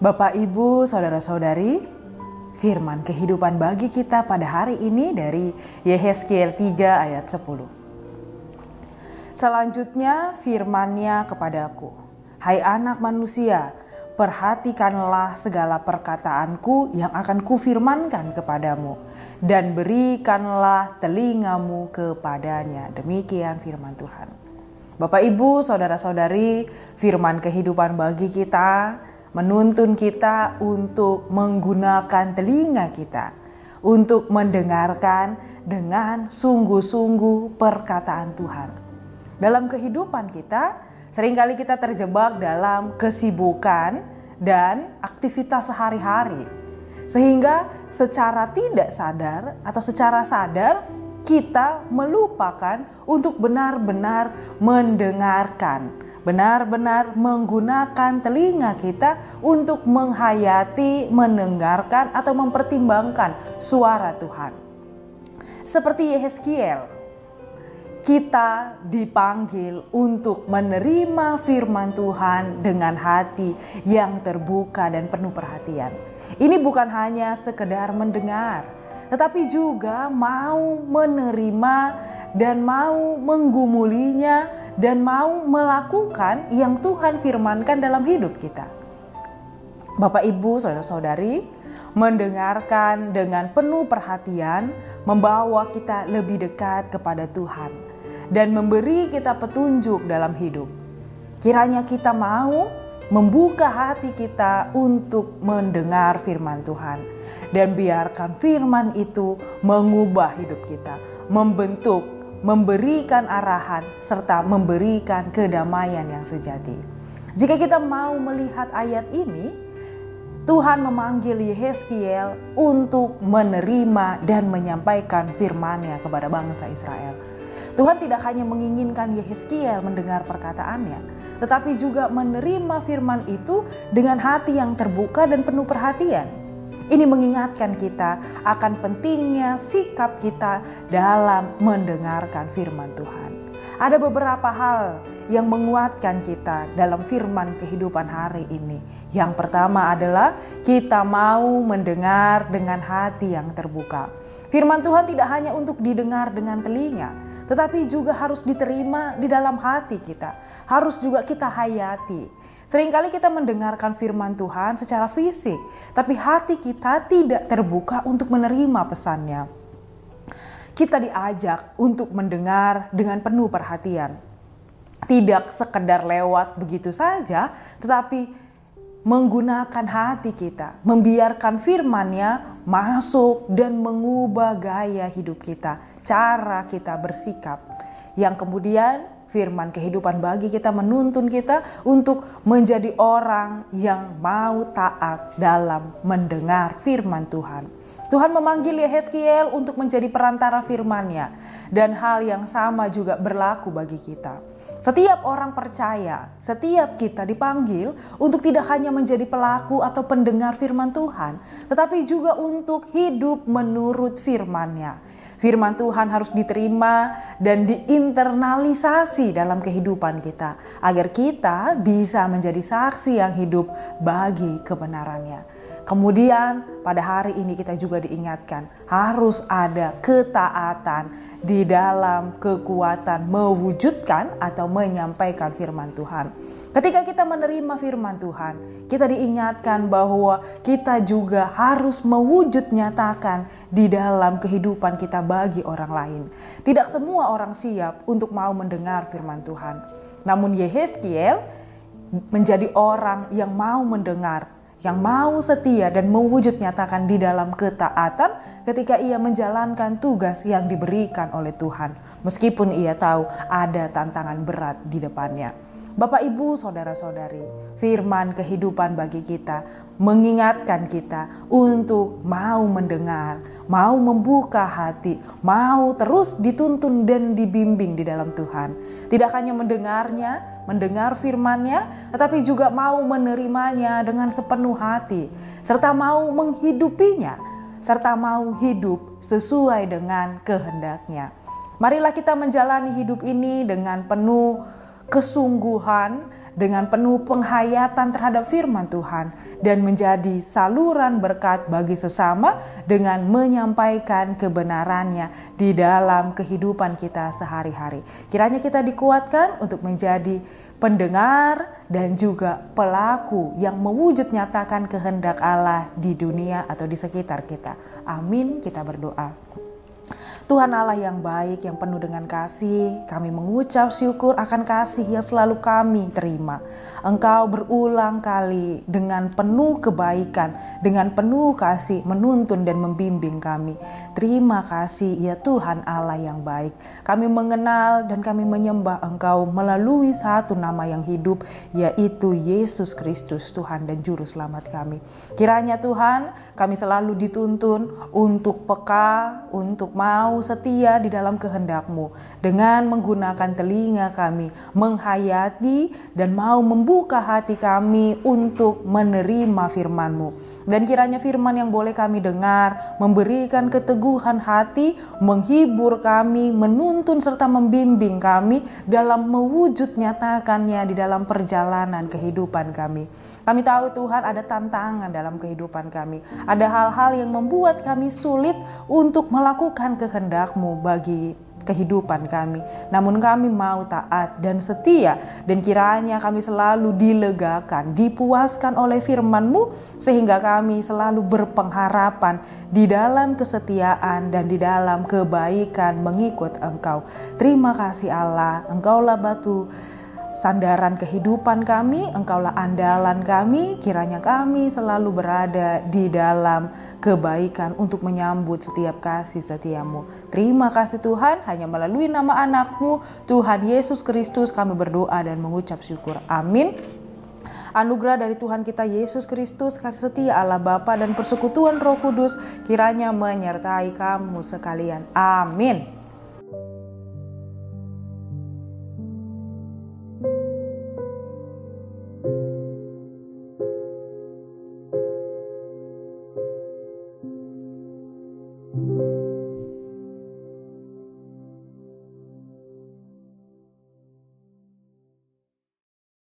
Bapak, Ibu, Saudara-saudari, firman kehidupan bagi kita pada hari ini dari Yehezkiel 3 ayat 10. Selanjutnya firman-Nya kepadaku, "Hai anak manusia, perhatikanlah segala perkataanku yang akan kufirmankan kepadamu, dan berikanlah telingamu kepadanya." Demikian firman Tuhan. Bapak, Ibu, Saudara-saudari, firman kehidupan bagi kita menuntun kita untuk menggunakan telinga kita untuk mendengarkan dengan sungguh-sungguh perkataan Tuhan. Dalam kehidupan kita, seringkali kita terjebak dalam kesibukan dan aktivitas sehari-hari, sehingga secara tidak sadar atau secara sadar kita melupakan untuk benar-benar mendengarkan, benar-benar menggunakan telinga kita untuk menghayati, mendengarkan atau mempertimbangkan suara Tuhan. Seperti Yehezkiel, kita dipanggil untuk menerima firman Tuhan dengan hati yang terbuka dan penuh perhatian. Ini bukan hanya sekedar mendengar, tetapi juga mau menerima dan mau menggumulinya dan mau melakukan yang Tuhan firmankan dalam hidup kita. Bapak, Ibu, Saudara-saudari, mendengarkan dengan penuh perhatian membawa kita lebih dekat kepada Tuhan dan memberi kita petunjuk dalam hidup. Kiranya kita mau membuka hati kita untuk mendengar firman Tuhan, dan biarkan firman itu mengubah hidup kita, membentuk, memberikan arahan, serta memberikan kedamaian yang sejati. Jika kita mau melihat ayat ini, Tuhan memanggil Yehezkiel untuk menerima dan menyampaikan firman-Nya kepada bangsa Israel. Tuhan tidak hanya menginginkan Yehezkiel mendengar perkataannya, tetapi juga menerima firman itu dengan hati yang terbuka dan penuh perhatian. Ini mengingatkan kita akan pentingnya sikap kita dalam mendengarkan firman Tuhan. Ada beberapa hal yang menguatkan kita dalam firman kehidupan hari ini. Yang pertama adalah kita mau mendengar dengan hati yang terbuka. Firman Tuhan tidak hanya untuk didengar dengan telinga, tetapi juga harus diterima di dalam hati kita. Harus juga kita hayati. Seringkali kita mendengarkan firman Tuhan secara fisik, tapi hati kita tidak terbuka untuk menerima pesannya. Kita diajak untuk mendengar dengan penuh perhatian. Tidak sekedar lewat begitu saja, tetapi menggunakan hati kita, membiarkan firman-Nya masuk dan mengubah gaya hidup kita, cara kita bersikap, yang kemudian firman kehidupan bagi kita menuntun kita untuk menjadi orang yang mau taat dalam mendengar firman Tuhan. Tuhan memanggil Yehezkiel untuk menjadi perantara firman-Nya, dan hal yang sama juga berlaku bagi kita. Setiap orang percaya, setiap kita dipanggil untuk tidak hanya menjadi pelaku atau pendengar firman Tuhan, tetapi juga untuk hidup menurut firman-Nya. Firman Tuhan harus diterima dan diinternalisasi dalam kehidupan kita, agar kita bisa menjadi saksi yang hidup bagi kebenarannya. Kemudian pada hari ini kita juga diingatkan harus ada ketaatan di dalam kekuatan mewujudkan atau menyampaikan firman Tuhan. Ketika kita menerima firman Tuhan, kita diingatkan bahwa kita juga harus mewujud nyatakan di dalam kehidupan kita bagi orang lain. Tidak semua orang siap untuk mau mendengar firman Tuhan. Namun Yehezkiel menjadi orang yang mau mendengar, yang mau setia dan mewujud nyatakan di dalam ketaatan ketika ia menjalankan tugas yang diberikan oleh Tuhan. Meskipun ia tahu ada tantangan berat di depannya. Bapak, Ibu, Saudara-saudari, firman kehidupan bagi kita mengingatkan kita untuk mau mendengar, mau membuka hati, mau terus dituntun dan dibimbing di dalam Tuhan. Tidak hanya mendengar firman-Nya, tetapi juga mau menerimanya dengan sepenuh hati, serta mau menghidupinya, serta mau hidup sesuai dengan kehendak-Nya. Marilah kita menjalani hidup ini dengan penuh kesungguhan, dengan penuh penghayatan terhadap firman Tuhan, dan menjadi saluran berkat bagi sesama dengan menyampaikan kebenarannya di dalam kehidupan kita sehari-hari. Kiranya kita dikuatkan untuk menjadi pendengar dan juga pelaku yang mewujud nyatakan kehendak Allah di dunia atau di sekitar kita. Amin, kita berdoa. Tuhan Allah yang baik, yang penuh dengan kasih, kami mengucap syukur akan kasih yang selalu kami terima. Engkau berulang kali dengan penuh kebaikan, dengan penuh kasih menuntun dan membimbing kami. Terima kasih ya Tuhan Allah yang baik. Kami mengenal dan kami menyembah Engkau melalui satu nama yang hidup, yaitu Yesus Kristus, Tuhan dan Juru Selamat kami. Kiranya Tuhan, kami selalu dituntun untuk peka, untuk mau setia di dalam kehendak-Mu, dengan menggunakan telinga kami, menghayati dan mau membuka hati kami untuk menerima firman-Mu. Dan kiranya firman yang boleh kami dengar memberikan keteguhan hati, menghibur kami, menuntun serta membimbing kami dalam mewujud nyatakannya di dalam perjalanan kehidupan kami. Kami tahu Tuhan ada tantangan dalam kehidupan kami. Ada hal-hal yang membuat kami sulit untuk melakukan kehendak-Mu bagi kehidupan kami. Namun kami mau taat dan setia, dan kiranya kami selalu dilegakan, dipuaskan oleh firman-Mu, sehingga kami selalu berpengharapan di dalam kesetiaan dan di dalam kebaikan mengikut Engkau. Terima kasih Allah, Engkaulah batu sandaran kehidupan kami, Engkaulah andalan kami. Kiranya kami selalu berada di dalam kebaikan untuk menyambut setiap kasih setiamu. Terima kasih Tuhan, hanya melalui nama anak-Mu Tuhan Yesus Kristus kami berdoa dan mengucap syukur. Amin. Anugerah dari Tuhan kita Yesus Kristus, kasih setia Allah Bapa dan persekutuan Roh Kudus kiranya menyertai kamu sekalian. Amin.